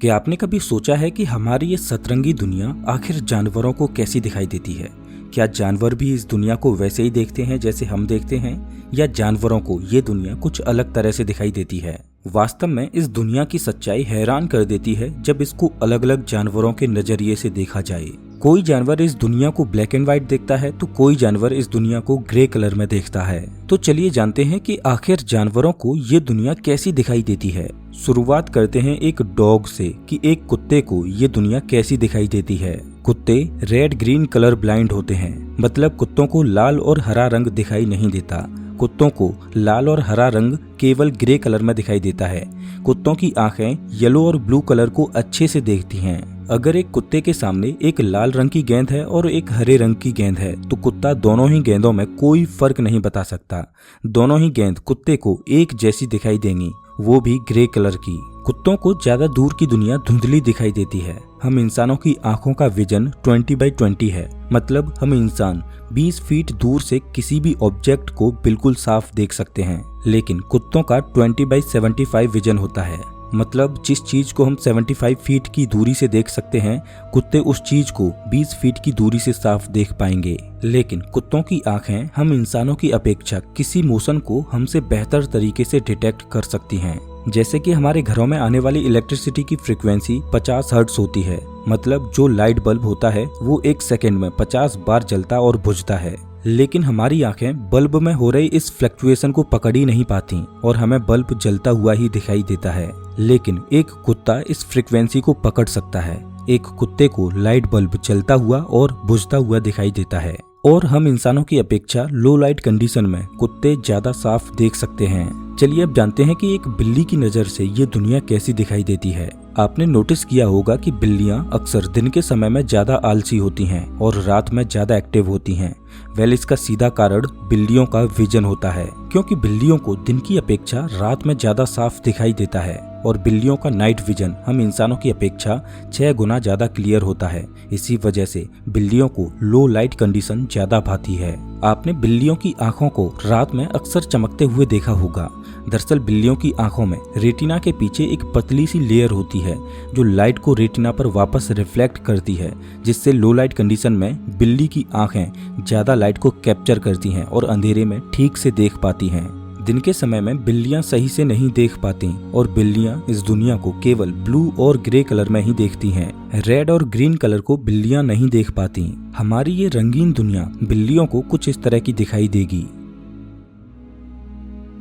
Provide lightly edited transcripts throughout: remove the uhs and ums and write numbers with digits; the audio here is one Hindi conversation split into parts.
क्या आपने कभी सोचा है कि हमारी ये सतरंगी दुनिया आखिर जानवरों को कैसी दिखाई देती है? क्या जानवर भी इस दुनिया को वैसे ही देखते हैं जैसे हम देखते हैं, या जानवरों को ये दुनिया कुछ अलग तरह से दिखाई देती है? वास्तव में इस दुनिया की सच्चाई हैरान कर देती है जब इसको अलग अलग जानवरों के नजरिए से देखा जाए। कोई जानवर इस दुनिया को ब्लैक एंड व्हाइट देखता है तो कोई जानवर इस दुनिया को ग्रे कलर में देखता है। तो चलिए जानते हैं कि आखिर जानवरों को ये दुनिया कैसी दिखाई देती है। शुरुआत करते हैं एक डॉग से कि एक कुत्ते को ये दुनिया कैसी दिखाई देती है। कुत्ते रेड ग्रीन कलर ब्लाइंड होते हैं, मतलब कुत्तों को लाल और हरा रंग दिखाई नहीं देता। कुत्तों को लाल और हरा रंग केवल ग्रे कलर में दिखाई देता है। कुत्तों की आंखें येलो और ब्लू कलर को अच्छे से देखती हैं। अगर एक कुत्ते के सामने एक लाल रंग की गेंद है और एक हरे रंग की गेंद है तो कुत्ता दोनों ही गेंदों में कोई फर्क नहीं बता सकता। दोनों ही गेंद कुत्ते को एक जैसी दिखाई देंगी, वो भी ग्रे कलर की। कुत्तों को ज्यादा दूर की दुनिया धुंधली दिखाई देती है। हम इंसानों की आंखों का विजन 20/20 है, मतलब हम इंसान 20 फीट दूर से किसी भी ऑब्जेक्ट को बिल्कुल साफ देख सकते हैं, लेकिन कुत्तों का 20/75 विजन होता है। मतलब जिस चीज को हम 75 फीट की दूरी से देख सकते हैं, कुत्ते उस चीज को 20 फीट की दूरी से साफ देख पाएंगे। लेकिन कुत्तों की आंखें हम इंसानों की अपेक्षा किसी मोशन को हमसे बेहतर तरीके से डिटेक्ट कर सकती हैं। जैसे कि हमारे घरों में आने वाली इलेक्ट्रिसिटी की फ्रीक्वेंसी 50 हर्ट्ज होती है, मतलब जो लाइट बल्ब होता है वो 1 सेकेंड में 50 बार जलता और बुझता है। लेकिन हमारी आंखें बल्ब में हो रही इस फ्लक्चुएशन को पकड़ ही नहीं पाती और हमें बल्ब जलता हुआ ही दिखाई देता है। लेकिन एक कुत्ता इस फ्रीक्वेंसी को पकड़ सकता है। एक कुत्ते को लाइट बल्ब जलता हुआ और बुझता हुआ दिखाई देता है। और हम इंसानों की अपेक्षा लो लाइट कंडीशन में कुत्ते ज्यादा साफ देख सकते हैं। चलिए अब जानते हैं कि एक बिल्ली की नजर से ये दुनिया कैसी दिखाई देती है। आपने नोटिस किया होगा कि बिल्लियां अक्सर दिन के समय में ज्यादा आलसी होती हैं और रात में ज्यादा एक्टिव होती हैं। इसका सीधा कारण बिल्लियों का विजन होता है, क्योंकि बिल्लियों को दिन की अपेक्षा रात में ज्यादा साफ दिखाई देता है और बिल्लियों का नाइट विजन हम इंसानों की अपेक्षा 6 गुना ज्यादा क्लियर होता है। इसी वजह से बिल्लियों को लो लाइट कंडीशन ज्यादा भाती है। आपने बिल्लियों की आंखों को रात में अक्सर चमकते हुए देखा होगा। दरअसल बिल्लियों की आंखों में रेटिना के पीछे एक पतली सी लेयर होती है जो लाइट को रेटिना पर वापस रिफ्लेक्ट करती है, जिससे लो लाइट कंडीशन में बिल्ली की आंखें ज्यादा लाइट को कैप्चर करती हैं और अंधेरे में ठीक से देख पाती हैं। दिन के समय में बिल्लियां सही से नहीं देख पाती और बिल्लियां इस दुनिया को केवल ब्लू और ग्रे कलर में ही देखती हैं। रेड और ग्रीन कलर को बिल्लियां नहीं देख पाती। हमारी ये रंगीन दुनिया बिल्लियों को कुछ इस तरह की दिखाई देगी।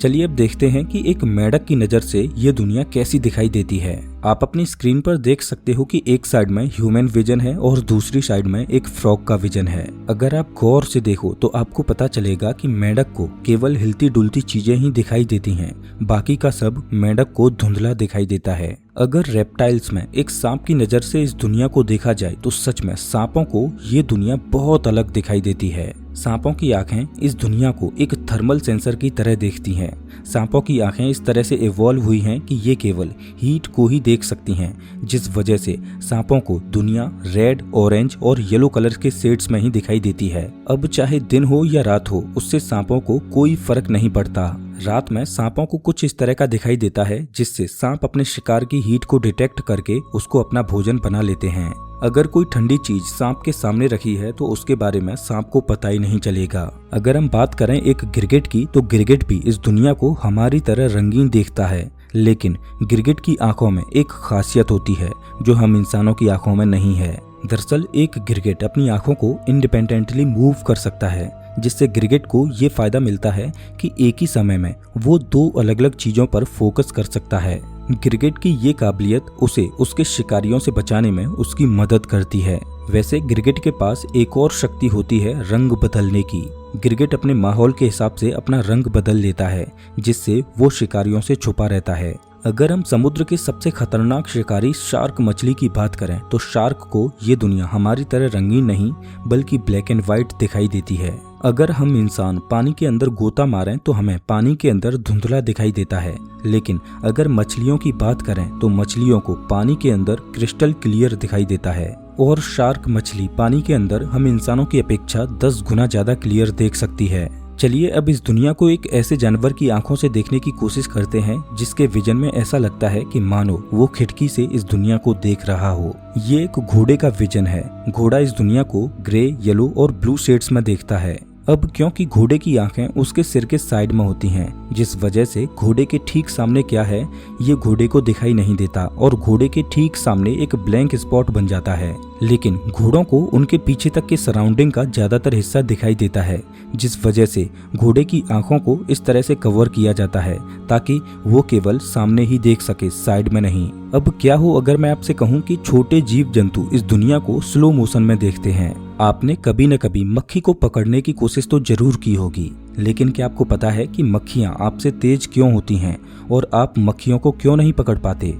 चलिए अब देखते हैं कि एक मेंढक की नजर से ये दुनिया कैसी दिखाई देती है। आप अपनी स्क्रीन पर देख सकते हो कि एक साइड में ह्यूमन विजन है और दूसरी साइड में एक फ्रॉग का विजन है। अगर आप गौर से देखो तो आपको पता चलेगा कि मेंढक को केवल हिलती डुलती चीजें ही दिखाई देती हैं, बाकी का सब मेंढक को धुंधला दिखाई देता है। अगर रेप्टाइल्स में एक सांप की नजर से इस दुनिया को देखा जाए तो सच में सांपों को ये दुनिया बहुत अलग दिखाई देती है। सांपों की आंखें इस दुनिया को एक थर्मल सेंसर की तरह देखती हैं। सांपों की आंखें इस तरह से इवॉल्व हुई हैं कि ये केवल हीट को ही देख सकती हैं, जिस वजह से सांपों को दुनिया रेड, ऑरेंज और येलो कलर के शेड्स में ही दिखाई देती है। अब चाहे दिन हो या रात हो, उससे सांपों को कोई फर्क नहीं पड़ता। रात में सांपों को कुछ इस तरह का दिखाई देता है जिससे सांप अपने शिकार की हीट को डिटेक्ट करके उसको अपना भोजन बना लेते हैं। अगर कोई ठंडी चीज सांप के सामने रखी है तो उसके बारे में सांप को पता ही नहीं चलेगा। अगर हम बात करें एक गिरगिट की तो गिरगिट भी इस दुनिया को हमारी तरह रंगीन देखता है, लेकिन गिरगिट की आंखों में एक खासियत होती है जो हम इंसानों की आंखों में नहीं है। दरअसल एक गिरगिट अपनी आंखों को इंडिपेंडेंटली मूव कर सकता है, जिससे गिरगिट को ये फायदा मिलता है कि एक ही समय में वो 2 अलग अलग चीजों पर फोकस कर सकता है। गिरगिट की ये काबिलियत उसे उसके शिकारियों से बचाने में उसकी मदद करती है। वैसे गिरगिट के पास एक और शक्ति होती है रंग बदलने की। गिरगिट अपने माहौल के हिसाब से अपना रंग बदल लेता है, जिससे वो शिकारियों से छुपा रहता है। अगर हम समुद्र के सबसे खतरनाक शिकारी शार्क मछली की बात करें तो शार्क को ये दुनिया हमारी तरह रंगीन नहीं बल्कि ब्लैक एंड व्हाइट दिखाई देती है। अगर हम इंसान पानी के अंदर गोता मारें तो हमें पानी के अंदर धुंधला दिखाई देता है, लेकिन अगर मछलियों की बात करें तो मछलियों को पानी के अंदर क्रिस्टल क्लियर दिखाई देता है। और शार्क मछली पानी के अंदर हम इंसानों की अपेक्षा 10 गुना ज्यादा क्लियर देख सकती है। चलिए अब इस दुनिया को एक ऐसे जानवर की आंखों से देखने की कोशिश करते हैं जिसके विजन में ऐसा लगता है कि मानो वो खिड़की से इस दुनिया को देख रहा हो। ये एक घोड़े का विजन है। घोड़ा इस दुनिया को ग्रे, येलो और ब्लू शेड्स में देखता है। अब क्योंकि घोड़े की आंखें उसके सिर के साइड में होती हैं, जिस वजह से घोड़े के ठीक सामने क्या है ये घोड़े को दिखाई नहीं देता और घोड़े के ठीक सामने एक ब्लैंक स्पॉट बन जाता है। लेकिन घोड़ों को उनके पीछे तक के सराउंडिंग का ज्यादातर हिस्सा दिखाई देता है, जिस वजह से घोड़े की आंखों को इस तरह से कवर किया जाता है ताकि वो केवल सामने ही देख सके, साइड में नहीं। अब क्या हो अगर मैं आपसे कहूँ कि छोटे जीव जंतु इस दुनिया को स्लो मोशन में देखते हैं। आपने कभी न कभी मक्खी को पकड़ने की कोशिश तो जरूर की होगी, लेकिन क्या आपको पता है कि मक्खियां आपसे तेज क्यों होती हैं और आप मक्खियों को क्यों नहीं पकड़ पाते?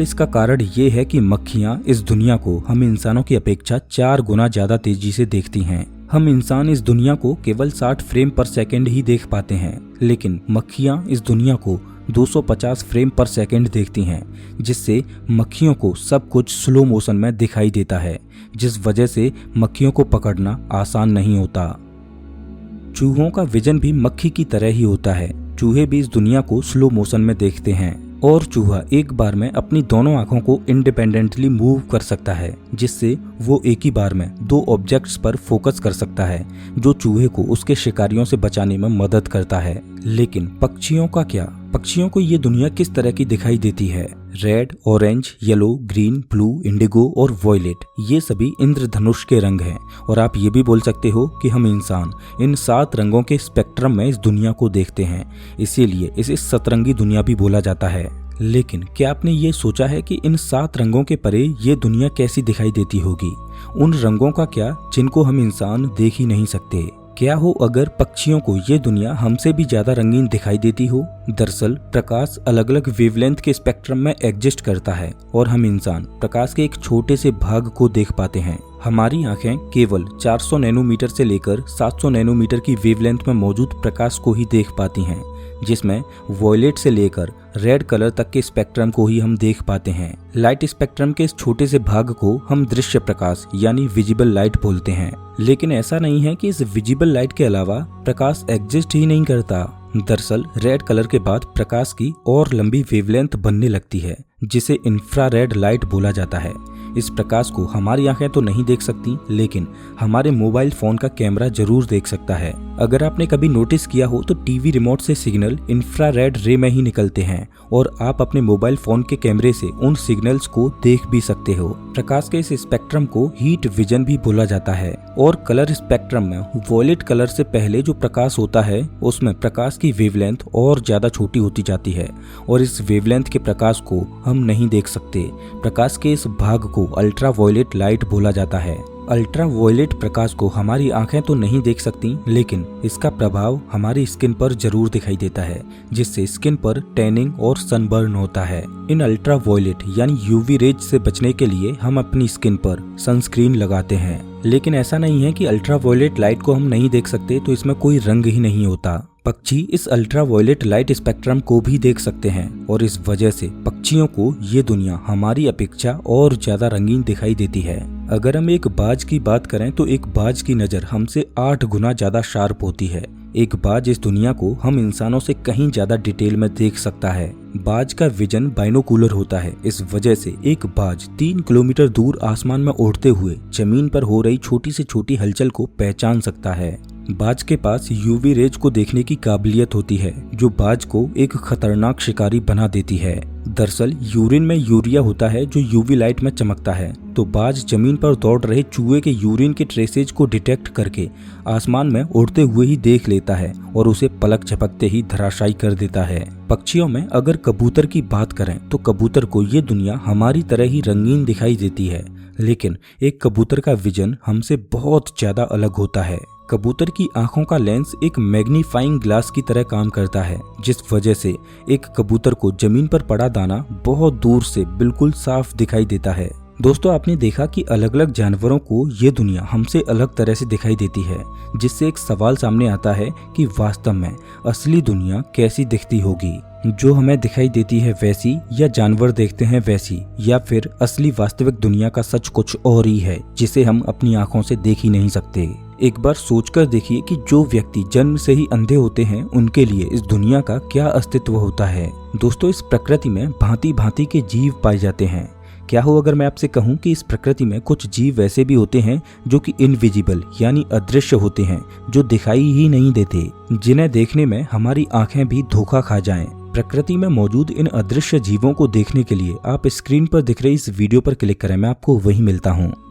इसका कारण ये है कि मक्खियां इस दुनिया को हम इंसानों की अपेक्षा 4 गुना ज्यादा तेजी से देखती हैं। हम इंसान इस दुनिया को केवल 60 फ्रेम पर सेकंड ही देख पाते हैं, लेकिन मक्खियां इस दुनिया को 250 फ्रेम पर सेकंड देखती हैं, जिससे मक्खियों को सब कुछ स्लो मोशन में दिखाई देता है, जिस वजह से मक्खियों को पकड़ना आसान नहीं होता। चूहों का विजन भी मक्खी की तरह ही होता है। चूहे भी इस दुनिया को स्लो मोशन में देखते हैं और चूहा एक बार में अपनी दोनों आंखों को इंडिपेंडेंटली मूव कर सकता है, जिससे वो एक ही बार में 2 ऑब्जेक्ट्स पर फोकस कर सकता है, जो चूहे को उसके शिकारियों से बचाने में मदद करता है। लेकिन पक्षियों का क्या? पक्षियों को ये दुनिया किस तरह की दिखाई देती है? Red, orange, yellow, green, blue, Indigo और वॉयलेट, ये सभी इंद्रधनुष के रंग हैं। और आप ये भी बोल सकते हो कि हम इंसान इन 7 रंगों के स्पेक्ट्रम में इस दुनिया को देखते हैं, इसीलिए इसे सतरंगी दुनिया भी बोला जाता है। लेकिन क्या आपने ये सोचा है कि इन 7 रंगों के परे ये दुनिया कैसी दिखाई देती होगी? उन रंगों का क्या जिनको हम इंसान देख ही नहीं सकते? क्या हो अगर पक्षियों को ये दुनिया हमसे भी ज्यादा रंगीन दिखाई देती हो? दरअसल प्रकाश अलग अलग वेवलेंथ के स्पेक्ट्रम में एग्जिस्ट करता है और हम इंसान प्रकाश के एक छोटे से भाग को देख पाते हैं। हमारी आंखें केवल 400 नैनोमीटर से लेकर 700 नैनोमीटर की वेवलेंथ में मौजूद प्रकाश को ही देख पाती हैं, जिसमें वॉयलेट से लेकर रेड कलर तक के स्पेक्ट्रम को ही हम देख पाते हैं। लाइट स्पेक्ट्रम के इस छोटे से भाग को हम दृश्य प्रकाश यानी विजिबल लाइट बोलते हैं। लेकिन ऐसा नहीं है कि इस विजिबल लाइट के अलावा प्रकाश एग्जिस्ट ही नहीं करता। दरअसल रेड कलर के बाद प्रकाश की और लंबी वेवलेंथ बनने लगती है, जिसे इंफ्रारेड लाइट बोला जाता है। इस प्रकाश को हमारी आंखें तो नहीं देख सकती, लेकिन हमारे मोबाइल फोन का कैमरा जरूर देख सकता है। अगर आपने कभी नोटिस किया हो तो टीवी रिमोट से सिग्नल इंफ्रारेड रे में ही निकलते हैं और आप अपने मोबाइल फोन के कैमरे से उन सिग्नल्स को देख भी सकते हो। प्रकाश के इस स्पेक्ट्रम को हीट विजन भी बोला जाता है। और कलर स्पेक्ट्रम में वॉयलेट कलर से पहले जो प्रकाश होता है उसमें प्रकाश की वेवलेंथ और ज्यादा छोटी होती जाती है और इस वेवलेंथ के प्रकाश को हम नहीं देख सकते। प्रकाश के इस भाग को अल्ट्रा वॉयलेट लाइट बोला जाता है। अल्ट्रा वॉयलेट प्रकाश को हमारी आंखें तो नहीं देख सकती, लेकिन इसका प्रभाव हमारी स्किन पर जरूर दिखाई देता है, जिससे स्किन पर टैनिंग और सनबर्न होता है। इन अल्ट्रा वॉयलेट यानी यूवी रेज से बचने के लिए हम अपनी स्किन पर सनस्क्रीन लगाते हैं। लेकिन ऐसा नहीं है कि अल्ट्रा वॉयलेट लाइट को हम नहीं देख सकते तो इसमें कोई रंग ही नहीं होता। पक्षी इस अल्ट्रा वॉयलेट लाइट स्पेक्ट्रम को भी देख सकते हैं और इस वजह से पक्षियों को ये दुनिया हमारी अपेक्षा और ज्यादा रंगीन दिखाई देती है। अगर हम एक बाज की बात करें तो एक बाज की नजर हमसे 8 गुना ज्यादा शार्प होती है। एक बाज इस दुनिया को हम इंसानों से कहीं ज्यादा डिटेल में देख सकता है। बाज का विजन बाइनोकुलर होता है। इस वजह से एक बाज 3 किलोमीटर दूर आसमान में उड़ते हुए जमीन पर हो रही छोटी से छोटी हलचल को पहचान सकता है। बाज के पास यूवी रेज को देखने की काबिलियत होती है, जो बाज को एक खतरनाक शिकारी बना देती है। दरअसल यूरिन में यूरिया होता है जो यूवी लाइट में चमकता है, तो बाज जमीन पर दौड़ रहे चूहे के यूरिन के ट्रेसेज को डिटेक्ट करके आसमान में उड़ते हुए ही देख लेता है और उसे पलक झपकते ही धराशायी कर देता है। पक्षियों में अगर कबूतर की बात करें तो कबूतर को ये दुनिया हमारी तरह ही रंगीन दिखाई देती है, लेकिन एक कबूतर का विजन हमसे बहुत ज्यादा अलग होता है। कबूतर की आंखों का लेंस एक मैग्नीफाइंग ग्लास की तरह काम करता है, जिस वजह से एक कबूतर को जमीन पर पड़ा दाना बहुत दूर से बिल्कुल साफ दिखाई देता है। दोस्तों, आपने देखा कि अलग अलग जानवरों को ये दुनिया हमसे अलग तरह से दिखाई देती है, जिससे एक सवाल सामने आता है कि वास्तव में असली दुनिया कैसी दिखती होगी। जो हमें दिखाई देती है वैसी, या जानवर देखते हैं वैसी, या फिर असली वास्तविक दुनिया का सच कुछ और ही है जिसे हम अपनी आंखों से देख ही नहीं सकते। एक बार सोचकर देखिए कि जो व्यक्ति जन्म से ही अंधे होते हैं उनके लिए इस दुनिया का क्या अस्तित्व होता है। दोस्तों, इस प्रकृति में भांति भांति के जीव पाए जाते हैं। क्या हो अगर मैं आपसे कहूं कि इस प्रकृति में कुछ जीव वैसे भी होते हैं जो कि इनविजिबल यानी अदृश्य होते हैं, जो दिखाई ही नहीं देते, जिन्हें देखने में हमारी आंखें भी धोखा खा जाएं। प्रकृति में मौजूद इन अदृश्य जीवों को देखने के लिए आप स्क्रीन पर दिख रही इस वीडियो पर क्लिक करें, मैं आपको वहीं मिलता हूँ।